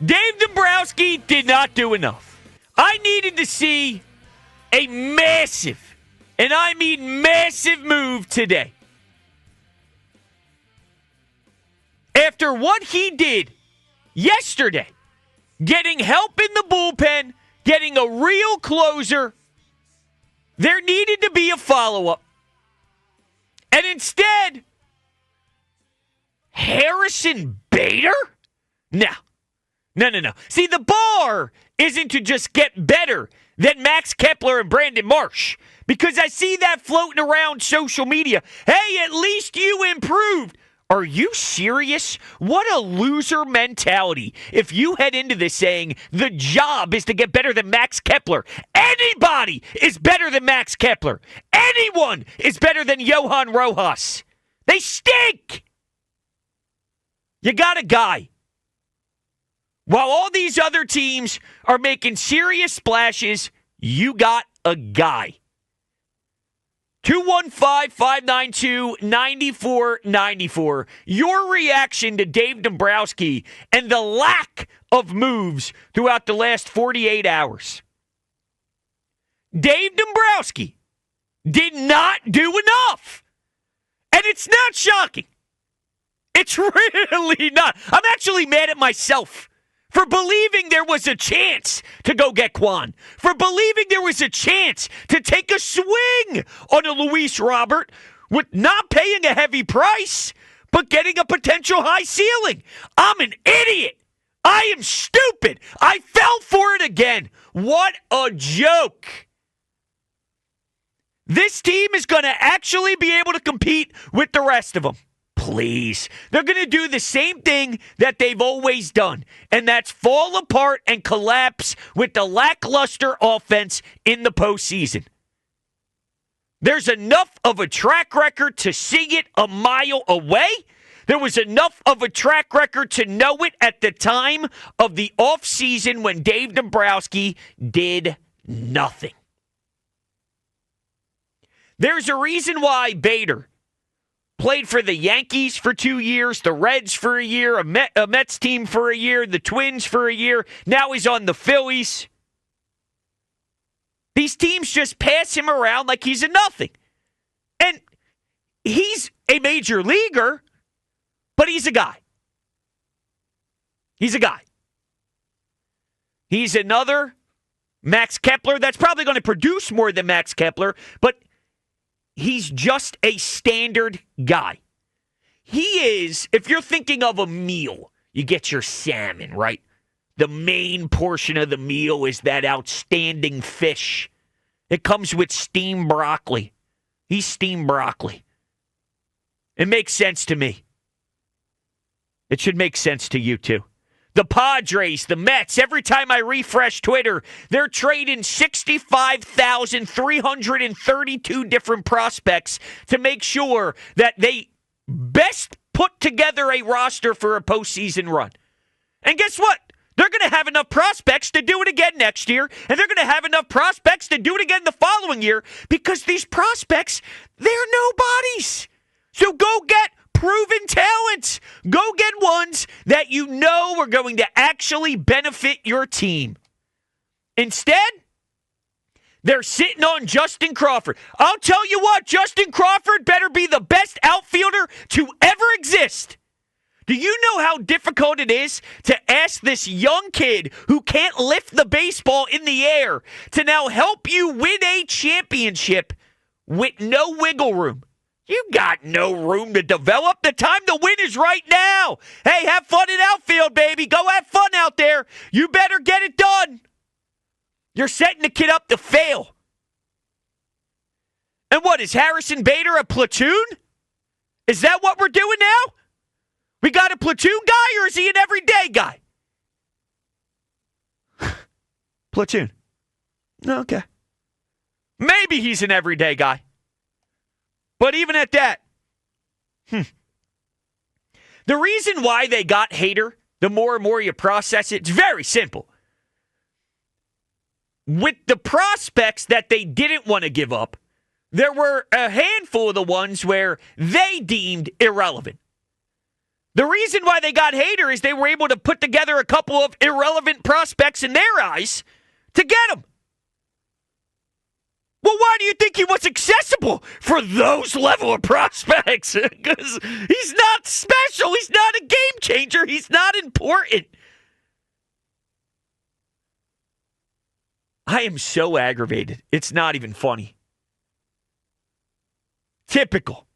Dave Dombrowski did not do enough. I needed to see a massive, and I mean massive move today. After what he did yesterday, getting help in the bullpen, getting a real closer, there needed to be a follow-up. And instead, Harrison Bader? No. See, the bar isn't to just get better than Max Kepler and Brandon Marsh, because I see that floating around social media. Hey, at least you improved. Are you serious? What a loser mentality if you head into this saying the job is to get better than Max Kepler. Anybody is better than Max Kepler. Anyone is better than Johan Rojas. They stink. You got a guy. While all these other teams are making serious splashes, you got a guy. 215-592-9494. Your reaction to Dave Dombrowski and the lack of moves throughout the last 48 hours. Dave Dombrowski did not do enough. And it's not shocking. It's really not. I'm actually mad at myself for believing there was a chance to go get Quan, for believing there was a chance to take a swing on a Luis Robert with not paying a heavy price, but getting a potential high ceiling. I'm an idiot. I am stupid. I fell for it again. What a joke. This team is going to actually be able to compete with the rest of them. Please. They're going to do the same thing that they've always done, and that's fall apart and collapse with the lackluster offense in the postseason. There's enough of a track record to see it a mile away. There was enough of a track record to know it at the time of the offseason when Dave Dombrowski did nothing. There's a reason why Bader played for the Yankees for 2 years, the Reds for a year, a Mets team for a year, the Twins for a year. Now he's on the Phillies. These teams just pass him around like he's a nothing. And he's a major leaguer, but he's a guy. He's a guy. He's another Max Kepler that's probably going to produce more than Max Kepler, but he's just a standard guy. He is, if you're thinking of a meal, you get your salmon, right? The main portion of the meal is that outstanding fish. It comes with steamed broccoli. He's steamed broccoli. It makes sense to me. It should make sense to you too. The Padres, the Mets, every time I refresh Twitter, they're trading 65,332 different prospects to make sure that they best put together a roster for a postseason run. And guess what? They're going to have enough prospects to do it again next year, and they're going to have enough prospects to do it again the following year, because these prospects, they're nobodies. So go get proven talent. Go get ones that you know are going to actually benefit your team. Instead, they're sitting on Justin Crawford. I'll tell you what, Justin Crawford better be the best outfielder to ever exist. Do you know how difficult it is to ask this young kid who can't lift the baseball in the air to now help you win a championship with no wiggle room? You got no room to develop. The time to win is right now. Hey, have fun in outfield, baby. Go have fun out there. You better get it done. You're setting the kid up to fail. And what, is Harrison Bader a platoon? Is that what we're doing now? We got a platoon guy, or is he an everyday guy? Platoon. Okay. Maybe he's an everyday guy. But even at that, the reason why they got Hader, the more and more you process it, it's very simple. With the prospects that they didn't want to give up, there were a handful of the ones where they deemed irrelevant. The reason why they got Hader is they were able to put together a couple of irrelevant prospects in their eyes to get him. Well, why do you think he was accessible for those level of prospects? Because he's not special. He's not a game changer. He's not important. I am so aggravated. It's not even funny. Typical.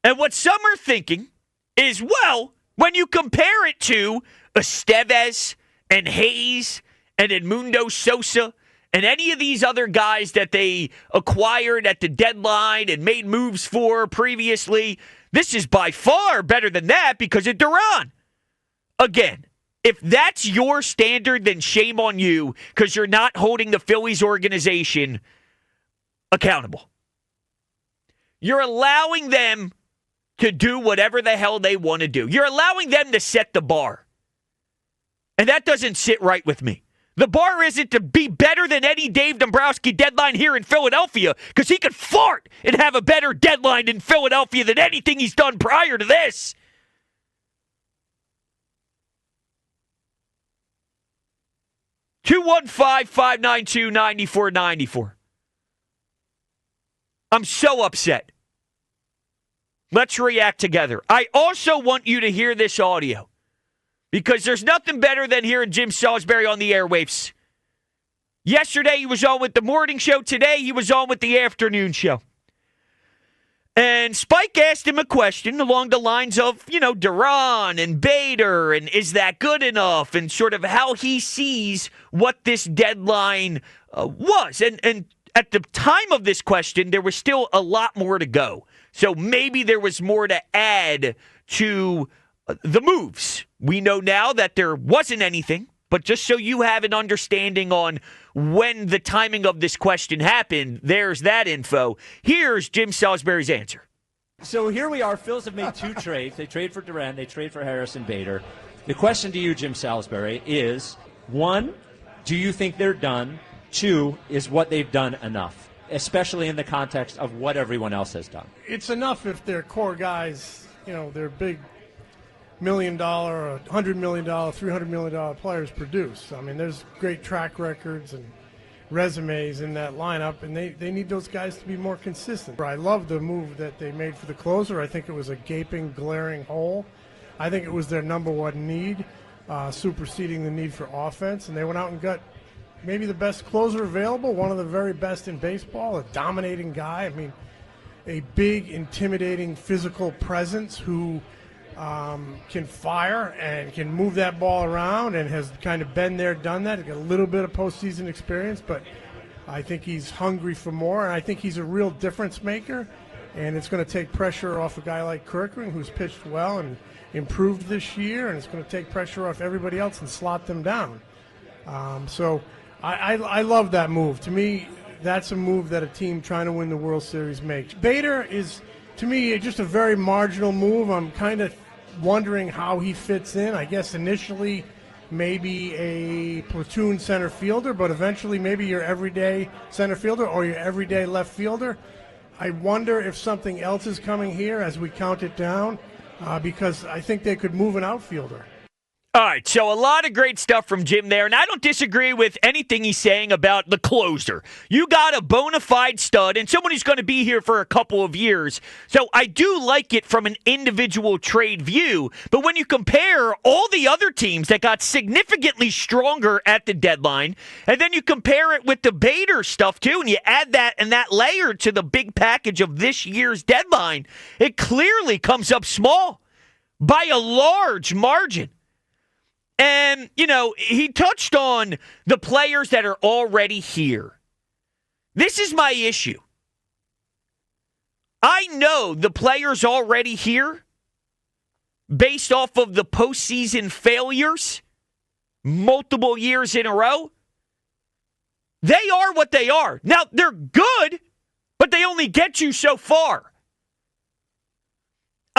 And what some are thinking is, well, when you compare it to Estevez and Hayes and Edmundo Sosa and any of these other guys that they acquired at the deadline and made moves for previously, this is by far better than that because of Duran. Again, if that's your standard, then shame on you because you're not holding the Phillies organization accountable. You're allowing them to do whatever the hell they want to do. You're allowing them to set the bar. And that doesn't sit right with me. The bar isn't to be better than any Dave Dombrowski deadline here in Philadelphia because he could fart and have a better deadline in Philadelphia than anything he's done prior to this. (215-592-9494) I'm so upset. Let's react together. I also want you to hear this audio because there's nothing better than hearing Jim Salisbury on the airwaves. Yesterday he was on with the morning show. Today he was on with the afternoon show. And Spike asked him a question along the lines of, Duran and Bader and is that good enough and sort of how he sees what this deadline was. And at the time of this question, there was still a lot more to go. So maybe there was more to add to the moves. We know now that there wasn't anything, but just so you have an understanding on when the timing of this question happened, there's that info. Here's Jim Salisbury's answer. So here we are. Phils have made two trades. They trade for Duran. They trade for Harrison Bader. The question to you, Jim Salisbury, is, one, do you think they're done? Two, is what they've done enough? Especially in the context of what everyone else has done. It's enough if their core guys, they're big $1 million, or $100 million, $300 million players produce. I mean, there's great track records and resumes in that lineup, and they need those guys to be more consistent. I love the move that they made for the closer. I think it was a gaping, glaring hole. I think it was their number one need, superseding the need for offense, and they went out and got maybe the best closer available, one of the very best in baseball, a dominating guy. I mean, a big, intimidating physical presence who can fire and can move that ball around and has kind of been there, done that. He's got a little bit of postseason experience, but I think he's hungry for more, and I think he's a real difference maker, and it's going to take pressure off a guy like Kirkring, who's pitched well and improved this year, and it's going to take pressure off everybody else and slot them down. So I love that move. To me, that's a move that a team trying to win the World Series makes. Bader is, to me, just a very marginal move. I'm kind of wondering how he fits in. I guess initially maybe a platoon center fielder, but eventually maybe your everyday center fielder or your everyday left fielder. I wonder if something else is coming here as we count it down because I think they could move an outfielder. All right, so a lot of great stuff from Jim there, and I don't disagree with anything he's saying about the closer. You got a bona fide stud and someone who's going to be here for a couple of years, so I do like it from an individual trade view, but when you compare all the other teams that got significantly stronger at the deadline, and then you compare it with the Bader stuff too, and you add that and that layer to the big package of this year's deadline, it clearly comes up small by a large margin. And, he touched on the players that are already here. This is my issue. I know the players already here, based off of the postseason failures, multiple years in a row, they are what they are. Now, they're good, but they only get you so far.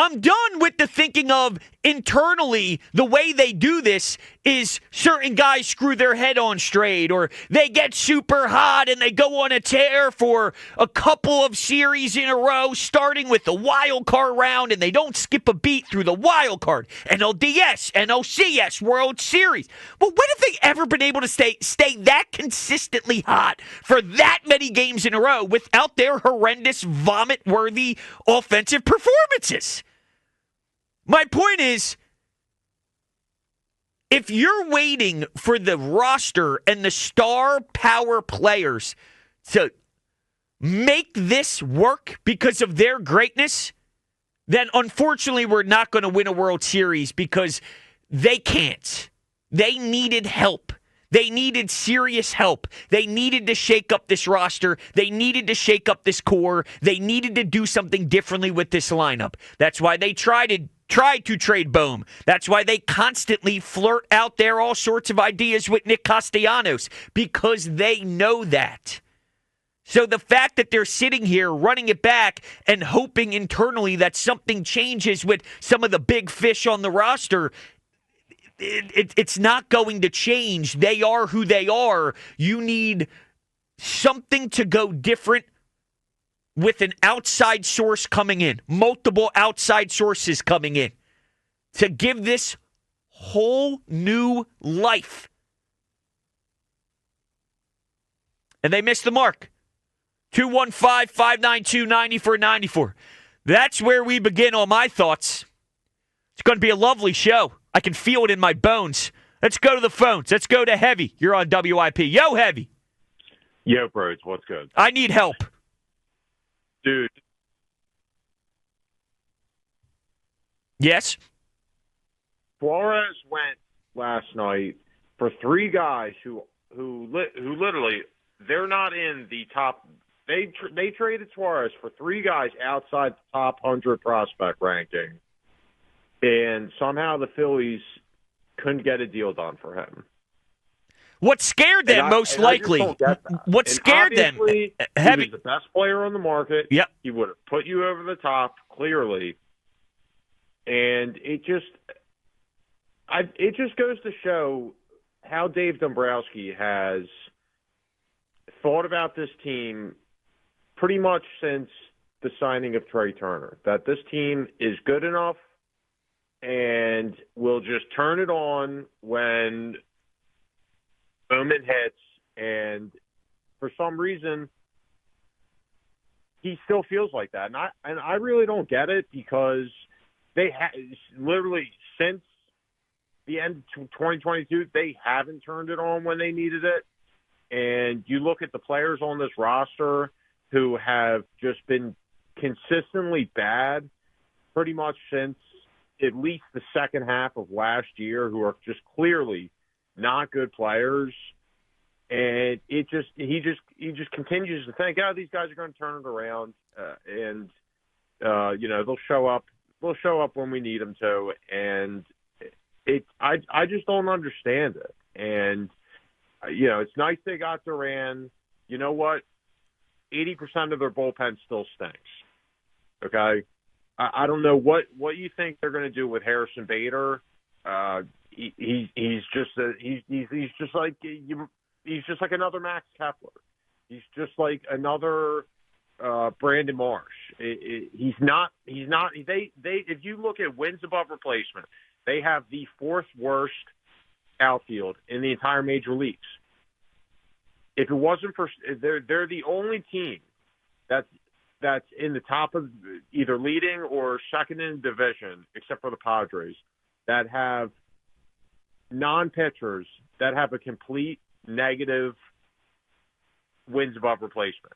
I'm done with the thinking of internally the way they do this is certain guys screw their head on straight or they get super hot and they go on a tear for a couple of series in a row, starting with the wild card round, and they don't skip a beat through the wild card, NLDS, NLCS, World Series. Well, when have they ever been able to stay that consistently hot for that many games in a row without their horrendous, vomit-worthy offensive performances? My point is, if you're waiting for the roster and the star power players to make this work because of their greatness, then unfortunately we're not going to win a World Series because they can't. They needed help. They needed serious help. They needed to shake up this roster. They needed to shake up this core. They needed to do something differently with this lineup. That's why they tried to trade Bohm. That's why they constantly flirt out there all sorts of ideas with Nick Castellanos, because they know that. So the fact that they're sitting here running it back and hoping internally that something changes with some of the big fish on the roster, it's not going to change. They are who they are. You need something to go different with an outside source coming in, multiple outside sources coming in to give this whole new life. And they missed the mark. 215-592-9494. That's where we begin on my thoughts. It's going to be a lovely show. I can feel it in my bones. Let's go to the phones. Let's go to Heavy. You're on WIP. Yo, Heavy. Yo, Brodes, what's good? I need help. Dude. Yes? Suarez went last night for three guys who literally, they're not in the top. They traded Suarez for three guys outside the top 100 prospect ranking. And somehow the Phillies couldn't get a deal done for him. What scared them most likely? What scared them? Heavy. He was the best player on the market. Yep. He would have put you over the top, clearly. And it just goes to show how Dave Dombrowski has thought about this team pretty much since the signing of Trey Turner. That this team is good enough and will just turn it on when moment hits, and for some reason he still feels like that, and I really don't get it, because they literally since the end of 2022 they haven't turned it on when they needed it. And you look at the players on this roster who have just been consistently bad pretty much since at least the second half of last year, who are just clearly not good players. And he just continues to think, these guys are going to turn it around, and they'll show up when we need them to. And I just don't understand it. And it's nice they got Duran. You know what? 80% of their bullpen still stinks. Okay. I don't know what you think they're going to do with Harrison Bader. He's just like another Max Kepler. He's just like another Brandon Marsh. He's not. They if you look at wins above replacement, they have the fourth worst outfield in the entire major leagues. If it wasn't for they're the only team that's in the top of either leading or second in the division, except for the Padres, that have non-pitchers that have a complete negative wins above replacement.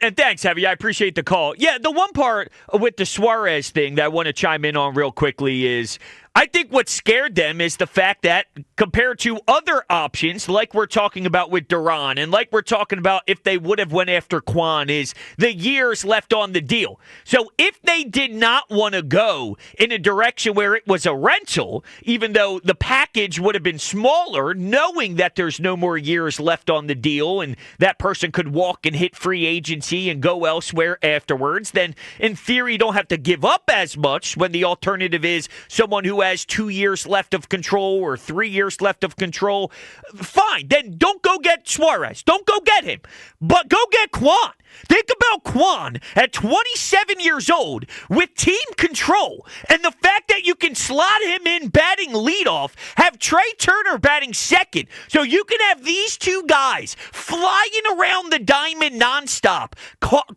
And thanks, Heavy. I appreciate the call. Yeah, the one part with the Suarez thing that I want to chime in on real quickly is I think what scared them is the fact that compared to other options, like we're talking about with Duran and like we're talking about if they would have went after Quan, is the years left on the deal. So if they did not want to go in a direction where it was a rental, even though the package would have been smaller, knowing that there's no more years left on the deal and that person could walk and hit free agency and go elsewhere afterwards, then in theory you don't have to give up as much when the alternative is someone who has 2 years left of control or 3 years left of control. Fine, then don't go get Suarez. Don't go get him. But go get Quan. Think about Quan at 27 years old with team control and the fact that you can slot him in batting leadoff, have Trey Turner batting second, so you can have these two guys flying around the diamond nonstop,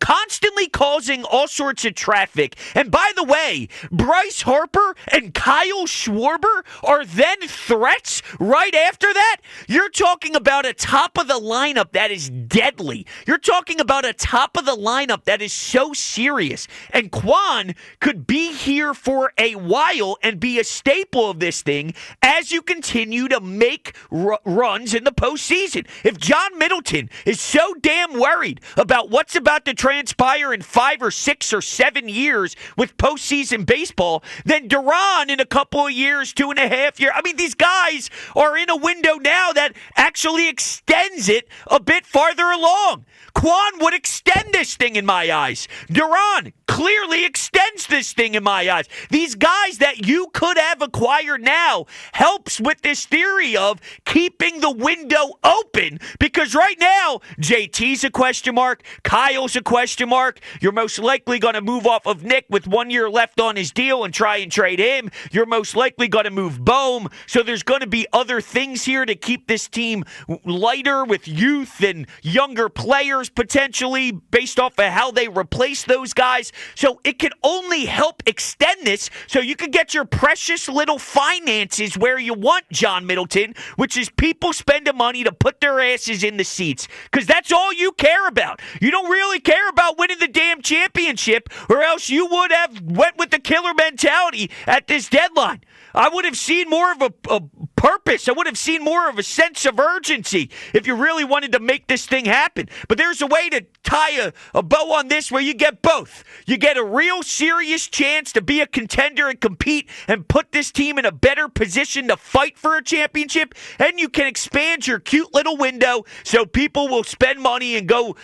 constantly causing all sorts of traffic. And by the way, Bryce Harper and Kyle Schwarber are then threats right after that. You're talking about a top of the lineup that is deadly. You're talking about a top of the lineup that is so serious. And Quan could be here for a while and be a staple of this thing as you continue to make runs in the postseason. If John Middleton is so damn worried about what's about to transpire in 5 or 6 or 7 years with postseason baseball, then Duran in a couple of years, 2.5 years. I mean, these guys are in a window now that actually extends it a bit farther along. Quan would extend this thing in my eyes. Duran clearly extends this thing in my eyes. These guys that you could have acquired now helps with this theory of keeping the window open, because right now JT's a question mark, Kyle's a question mark. You're most likely going to move off of Nick with 1 year left on his deal and try and trade him. You're most likely going to move Bohm. So there's going to be other things here to keep this team lighter with youth and younger players potentially based off of how they replace those guys. So it can only help extend this so you can get your precious little finances where you want, John Middleton, which is people spending money to put their asses in the seats, because that's all you care about. You don't really care about winning the damn championship, or else you would have went with the killer mentality at this deadline. I would have seen more of a purpose. I would have seen more of a sense of urgency if you really wanted to make this thing happen. But there's a way to tie a bow on this where you get both. You get a real serious chance to be a contender and compete and put this team in a better position to fight for a championship, and you can expand your cute little window so people will spend money and go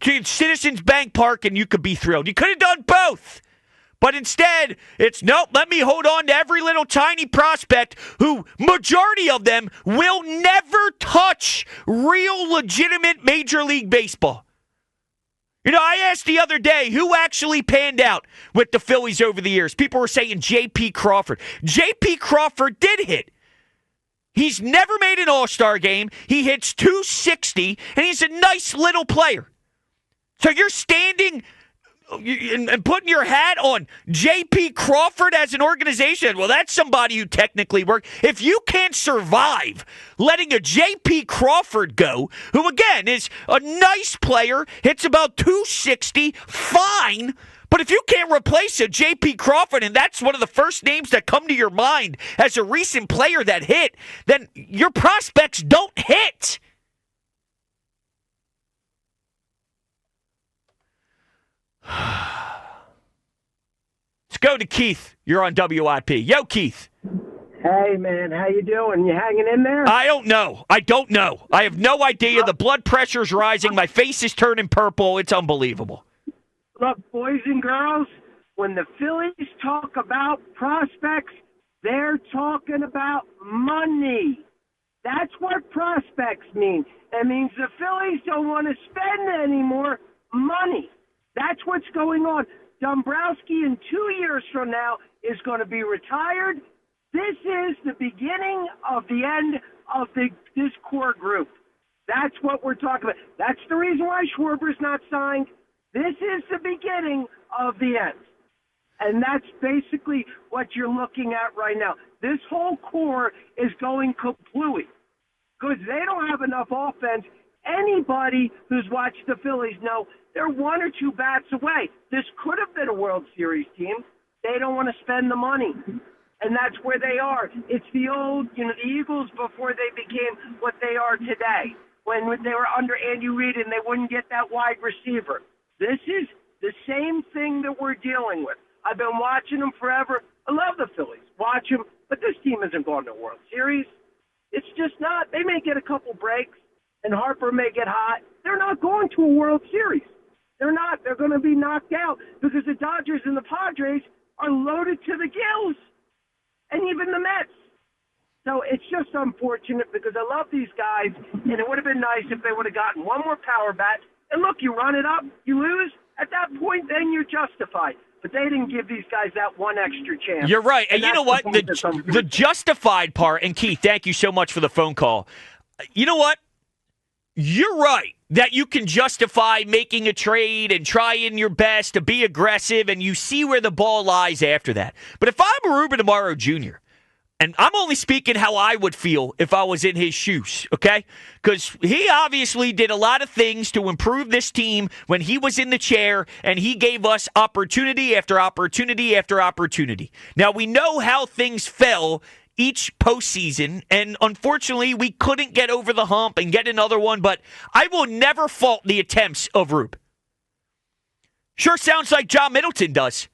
to Citizens Bank Park and you could be thrilled. You could have done both. But instead, it's nope, let me hold on to every little tiny prospect who, majority of them, will never touch real, legitimate Major League Baseball. You know, I asked the other day who actually panned out with the Phillies over the years. People were saying J.P. Crawford. J.P. Crawford did hit. He's never made an All-Star game. He hits .260, and he's a nice little player. So you're standing and putting your hat on J.P. Crawford as an organization. Well, that's somebody who technically worked. If you can't survive letting a J.P. Crawford go, who again is a nice player, hits about .260, fine. But if you can't replace a J.P. Crawford, and that's one of the first names that come to your mind as a recent player that hit, then your prospects don't hit. Let's go to Keith. You're on WIP. Yo, Keith. Hey, man. How you doing? You hanging in there? I don't know. I have no idea. The blood pressure's rising. My face is turning purple. It's unbelievable. Look, boys and girls, when the Phillies talk about prospects, they're talking about money. That's what prospects mean. That means the Phillies don't want to spend any more money. That's what's going on. Dombrowski in 2 years from now is going to be retired. This is the beginning of the end of this core group. That's what we're talking about. That's the reason why Schwarber's not signed. This is the beginning of the end. And that's basically what you're looking at right now. This whole core is going kaplooey because they don't have enough offense. Anybody who's watched the Phillies know they're 1 or 2 bats away. This could have been a World Series team. They don't want to spend the money. And that's where they are. It's the old, the Eagles before they became what they are today, when they were under Andy Reid and they wouldn't get that wide receiver. This is the same thing that we're dealing with. I've been watching them forever. I love the Phillies. Watch them. But this team isn't going to the World Series. It's just not. They may get a couple breaks, and Harper may get hot. They're not going to a World Series. They're not. They're going to be knocked out because the Dodgers and the Padres are loaded to the gills, and even the Mets. So it's just unfortunate because I love these guys, and it would have been nice if they would have gotten one more power bat. And look, you run it up, you lose. At that point, then you're justified. But they didn't give these guys that one extra chance. You're right. And you know what? The justified part, and Keith, thank you so much for the phone call. You know what? You're right that you can justify making a trade and trying your best to be aggressive, and you see where the ball lies after that. But if I'm Ruben Amaro Jr., and I'm only speaking how I would feel if I was in his shoes, okay? Because he obviously did a lot of things to improve this team when he was in the chair, and he gave us opportunity after opportunity after opportunity. Now, we know how things fell each postseason, and unfortunately, we couldn't get over the hump and get another one, but I will never fault the attempts of Rube. Sure sounds like John Middleton does.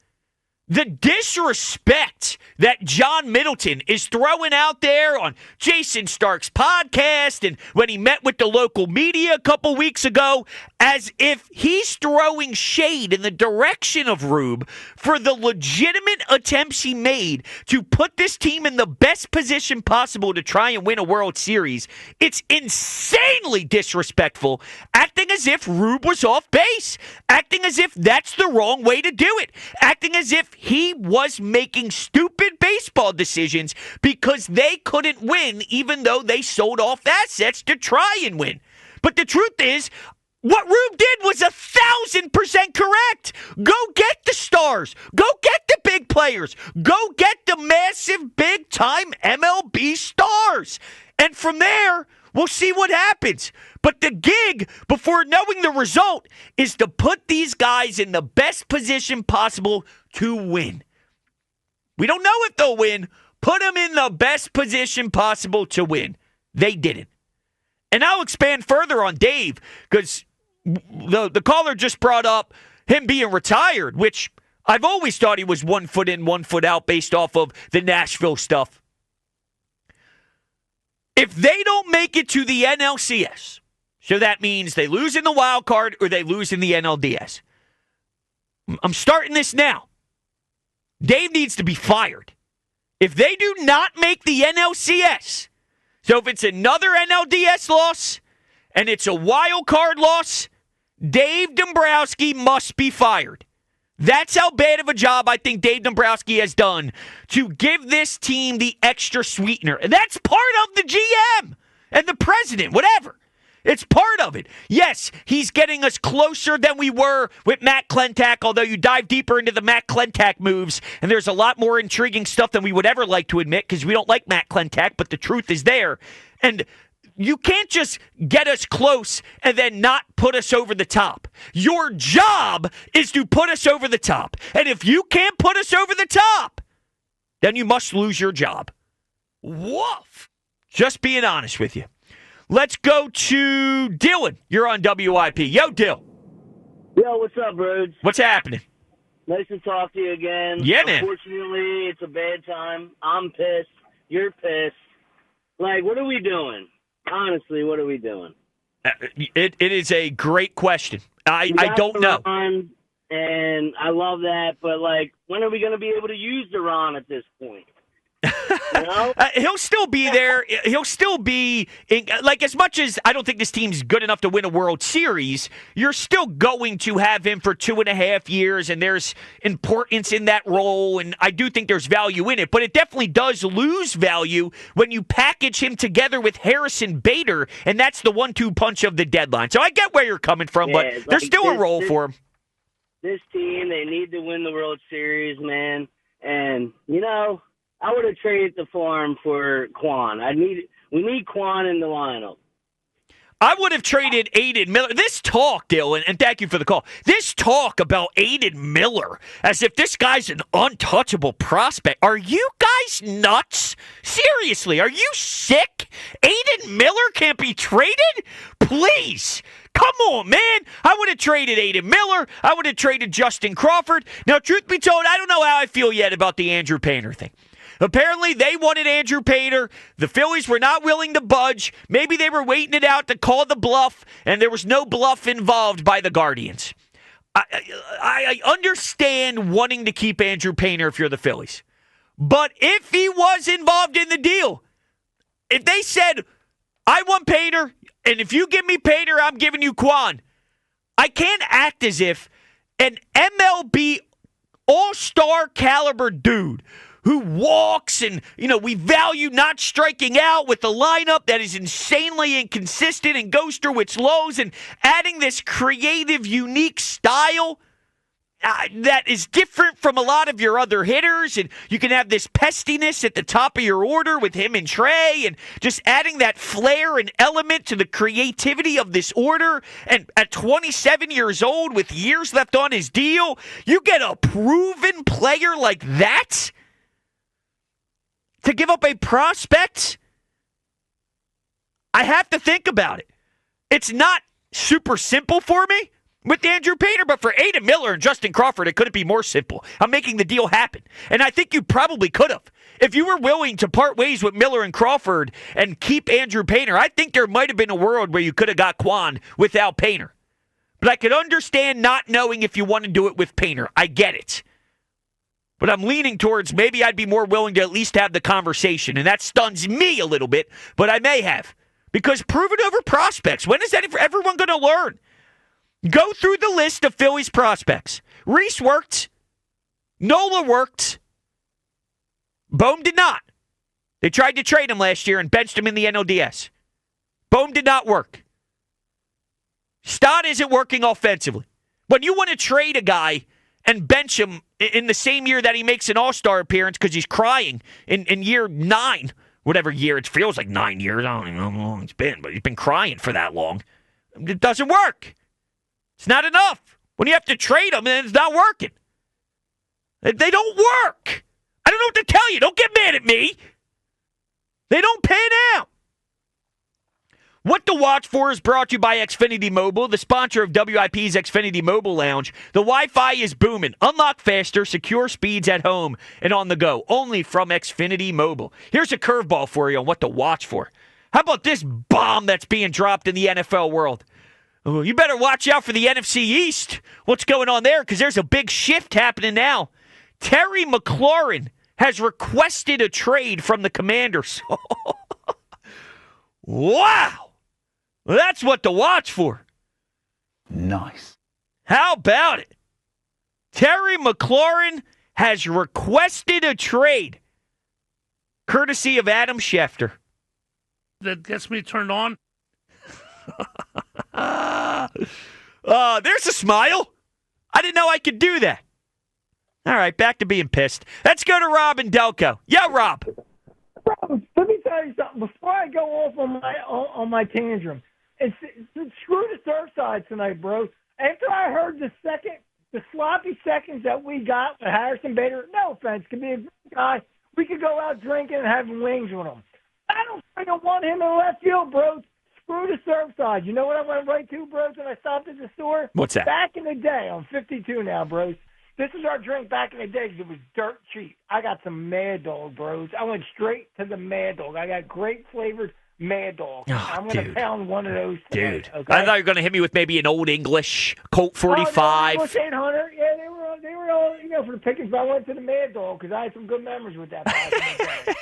The disrespect that John Middleton is throwing out there on Jason Stark's podcast and when he met with the local media a couple weeks ago, as if he's throwing shade in the direction of Rube for the legitimate attempts he made to put this team in the best position possible to try and win a World Series. It's insanely disrespectful, acting as if Rube was off base, acting as if that's the wrong way to do it, acting as if he was making stupid baseball decisions because they couldn't win even though they sold off assets to try and win. But the truth is, what Rube did was 1,000% correct. Go get the stars. Go get the big players. Go get the massive, big-time MLB stars. And from there, we'll see what happens. But the gig, before knowing the result, is to put these guys in the best position possible to win. We don't know if they'll win. Put them in the best position possible to win. They didn't. And I'll expand further on Dave, because the caller just brought up him being retired, which I've always thought he was 1 foot in, 1 foot out based off of the Nashville stuff. If they don't make it to the NLCS, so that means they lose in the wild card or they lose in the NLDS. I'm starting this now. Dave needs to be fired. If they do not make the NLCS, so if it's another NLDS loss and it's a wild card loss, Dave Dombrowski must be fired. That's how bad of a job I think Dave Dombrowski has done to give this team the extra sweetener. And that's part of the GM and the president, whatever. It's part of it. Yes, he's getting us closer than we were with Matt Klentak, although you dive deeper into the Matt Klentak moves, and there's a lot more intriguing stuff than we would ever like to admit because we don't like Matt Klentak, but the truth is there. And you can't just get us close and then not put us over the top. Your job is to put us over the top. And if you can't put us over the top, then you must lose your job. Woof. Just being honest with you. Let's go to Dylan. You're on WIP. Yo, Dill. Yo, what's up, Brodes? What's happening? Nice to talk to you again. Yeah, man. Unfortunately, it's a bad time. I'm pissed. You're pissed. Like, what are we doing? Honestly, what are we doing? It is a great question. I don't know. Ron, and I love that, but, like, when are we going to be able to use the Ron at this point? You know? He'll still be there. He'll still be, like, as much as I don't think this team's good enough to win a World Series, you're still going to have him for 2.5 years, and there's importance in that role, and I do think there's value in it, but it definitely does lose value when you package him together with Harrison Bader, and that's the 1-2 punch of the deadline. So I get where you're coming from, but there's still a role for him. This team, they need to win the World Series, man, and, you know, I would have traded the farm for Quan. We need Quan in the lineup. I would have traded Aiden Miller. This talk, Dylan, and thank you for the call. This talk about Aiden Miller as if this guy's an untouchable prospect. Are you guys nuts? Seriously, are you sick? Aiden Miller can't be traded? Please. Come on, man. I would have traded Aiden Miller. I would have traded Justin Crawford. Now, truth be told, I don't know how I feel yet about the Andrew Painter thing. Apparently, they wanted Andrew Painter. The Phillies were not willing to budge. Maybe they were waiting it out to call the bluff, and there was no bluff involved by the Guardians. I understand wanting to keep Andrew Painter if you're the Phillies. But if he was involved in the deal, if they said, I want Painter, and if you give me Painter, I'm giving you Quan, I can't act as if an MLB all-star caliber dude who walks and, we value not striking out with a lineup that is insanely inconsistent and goes through its lows and adding this creative, unique style that is different from a lot of your other hitters. And you can have this pestiness at the top of your order with him and Trey and just adding that flair and element to the creativity of this order. And at 27 years old with years left on his deal, you get a proven player like that to give up a prospect? I have to think about it. It's not super simple for me with Andrew Painter, but for Aiden Miller and Justin Crawford, it couldn't be more simple. I'm making the deal happen. And I think you probably could have. If you were willing to part ways with Miller and Crawford and keep Andrew Painter, I think there might have been a world where you could have got Quan without Painter. But I could understand not knowing if you want to do it with Painter. I get it. But I'm leaning towards maybe I'd be more willing to at least have the conversation. And that stuns me a little bit, but I may have. Because proven over prospects, when is that everyone going to learn? Go through the list of Phillies prospects. Reese worked. Nola worked. Bohm did not. They tried to trade him last year and benched him in the NLDS. Bohm did not work. Stott isn't working offensively. When you want to trade a guy and bench him in the same year that he makes an all-star appearance because he's crying in year 9, whatever year, it feels like 9 years. I don't even know how long it's been, but he's been crying for that long. It doesn't work. It's not enough. When you have to trade him, and it's not working. They don't work. I don't know what to tell you. Don't get mad at me. They don't pan out. What to watch for is brought to you by Xfinity Mobile, the sponsor of WIP's Xfinity Mobile Lounge. The Wi-Fi is booming. Unlock faster, secure speeds at home and on the go, only from Xfinity Mobile. Here's a curveball for you on what to watch for. How about this bomb that's being dropped in the NFL world? Oh, you better watch out for the NFC East. What's going on there? Because there's a big shift happening now. Terry McLaurin has requested a trade from the Commanders. Wow. Well, that's what to watch for. Nice. How about it? Terry McLaurin has requested a trade, courtesy of Adam Schefter. That gets me turned on. There's a smile. I didn't know I could do that. All right, back to being pissed. Let's go to Rob and Delco. Yeah, Rob. Rob, let me tell you something. Before I go off on my tantrum, screw the Surfside tonight, bro. After I heard the sloppy seconds that we got with Harrison Bader, no offense, could be a good guy. We could go out drinking and having wings with him. I don't freaking want him in left field, bro. Screw the Surfside. You know what I went right to, bros, when I stopped at the store? What's that? Back in the day, I'm 52 now, bros. This is our drink back in the day because it was dirt cheap. I got some Mad Dog, bros. I went straight to the Mad Dog. I got grape flavored Mad Dog. Oh, I'm going to pound one of those tonight, dude. okay? I thought you were going to hit me with maybe an Old English Colt 45. English 800. Yeah, they were all, for the pickings. But I went to the Mad Dog because I had some good memories with that back in the day.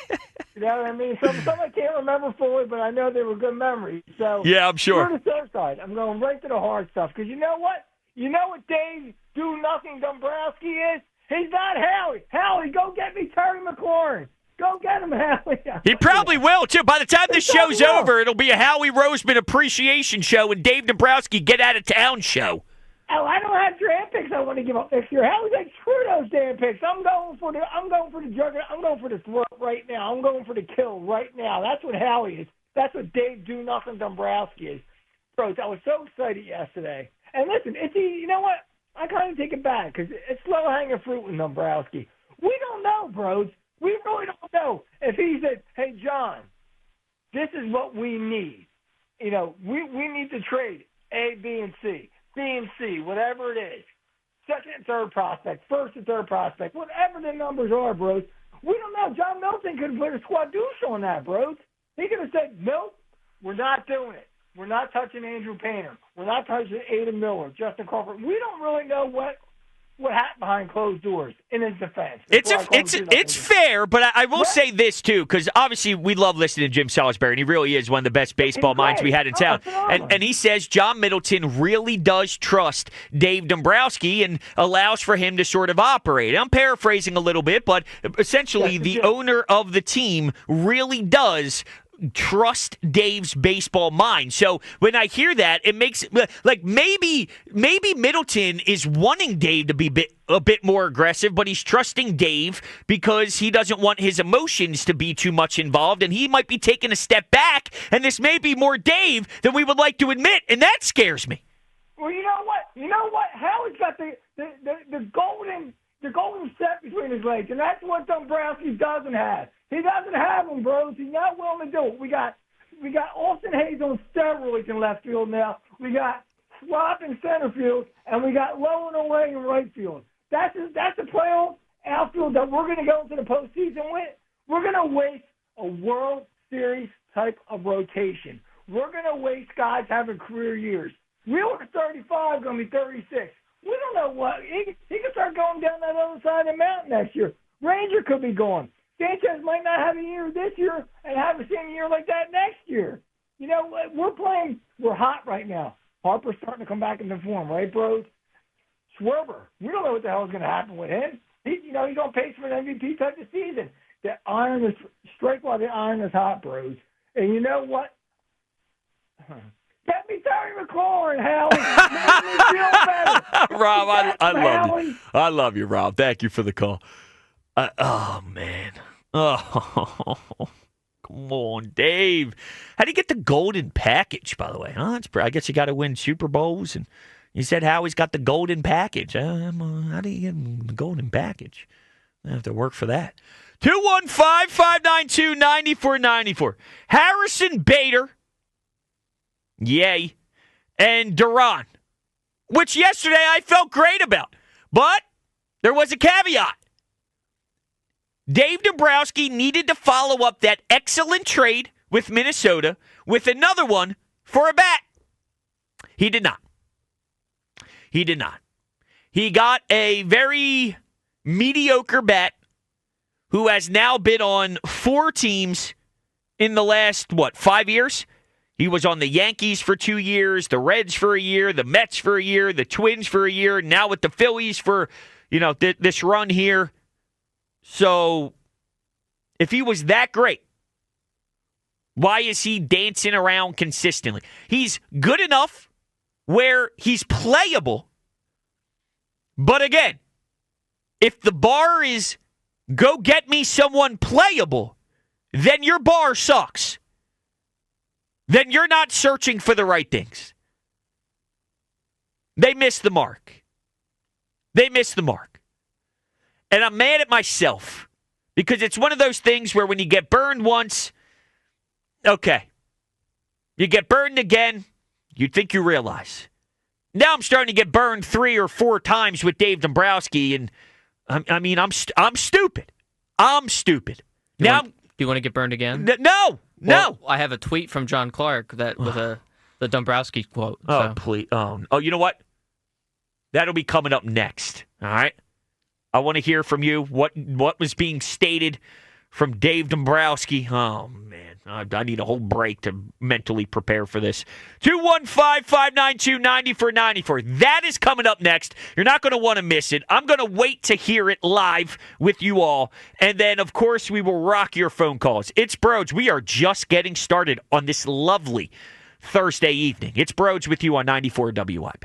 You know what I mean? Some I can't remember fully, but I know they were good memories. So yeah, I'm sure. Screw the Surfside. I'm going right to the hard stuff because you know what? You know what Dave Do-Nothing Dombrowski is? He's not Howie. Howie, go get me Terry McLaurin. Go get him, Howie. He probably will, too. By the time this show's over, it'll be a Howie Roseman appreciation show and Dave Dombrowski get out of town show. Oh, I don't have draft picks I want to give up next year. Howie's like, screw those damn picks. I'm going for the juggernaut. I'm going for the throat right now. I'm going for the kill right now. That's what Howie is. That's what Dave Do-Nothing Dombrowski is. Brodes, I was so excited yesterday. And listen, you know what? I kind of take it back because it's low-hanging fruit with Dombrowski. We don't know, Brodes. We really don't know. If he said, hey, John, this is what we need. You know, we need to trade A, B, and C. B and C, whatever it is. Second and third prospect, first and third prospect, whatever the numbers are, Brodes. We don't know. John Milton could have put a squadouche on that, Brodes. He could have said, nope, we're not doing it. We're not touching Andrew Painter. We're not touching Adam Miller, Justin Crawford. We don't really know what happened behind closed doors in his defense. It's fair, but I will say this, too, because obviously we love listening to Jim Salisbury, and he really is one of the best baseball minds we had in town. And he says John Middleton really does trust Dave Dombrowski and allows for him to sort of operate. I'm paraphrasing a little bit, but essentially the owner of the team really does trust Dave's baseball mind. So when I hear that, it makes like maybe Middleton is wanting Dave to be a bit more aggressive, but he's trusting Dave because he doesn't want his emotions to be too much involved, and he might be taking a step back, and this may be more Dave than we would like to admit, and that scares me. Well, you know what? Howard's got the golden set between his legs, and that's what Dombrowski doesn't have. He doesn't have them, Brodes. He's not willing to do it. We got Austin Hayes on steroids in left field now. We got Slop in center field, and we got Lowen away in right field. That's a playoff outfield that we're going to go into the postseason with. We're going to waste a World Series type of rotation. We're going to waste guys having career years. Wheeler's 35, going to be 36. We don't know what. He could start going down that other side of the mountain next year. Ranger could be gone. Sanchez might not have a year this year and have the same year like that next year. You know, we're hot right now. Harper's starting to come back into form, right, Brodes? Schwarber, we don't know what the hell is going to happen with him. He's on pace for an MVP type of season. The iron is strike while the iron is hot, Brodes. And you know what? Get me Terry McLaurin, Howie. Make me feel better. Rob, I love you. I love you, Rob. Thank you for the call. Oh, man. Oh, come on, Dave. How do you get the golden package, by the way? Huh? I guess you got to win Super Bowls. And you said Howie's got the golden package. How do you get the golden package? I have to work for that. 215-592-9494. Harrison Bader. Yay. And Duran, which yesterday I felt great about. But there was a caveat. Dave Dombrowski needed to follow up that excellent trade with Minnesota with another one for a bat. He did not. He did not. He got a very mediocre bat who has now been on 4 teams in the last, 5 years? He was on the Yankees for 2 years, the Reds for a year, the Mets for a year, the Twins for a year, now with the Phillies for, this run here. So, if he was that great, why is he dancing around consistently? He's good enough where he's playable. But again, if the bar is go get me someone playable, then your bar sucks. Then you're not searching for the right things. They missed the mark. They missed the mark. And I'm mad at myself because it's one of those things where when you get burned once, okay, you get burned again, you'd think you realize. Now I'm starting to get burned 3 or 4 times with Dave Dombrowski, and I'm stupid. I'm stupid. Do you want to get burned again? No. I have a tweet from John Clark that with the Dombrowski quote. Oh, please. Oh, you know what? That'll be coming up next. All right. I want to hear from you what was being stated from Dave Dombrowski. Oh, man. I need a whole break to mentally prepare for this. 215-592-9494. That is coming up next. You're not going to want to miss it. I'm going to wait to hear it live with you all. And then, of course, we will rock your phone calls. It's Brodes. We are just getting started on this lovely Thursday evening. It's Brodes with you on 94 WIP.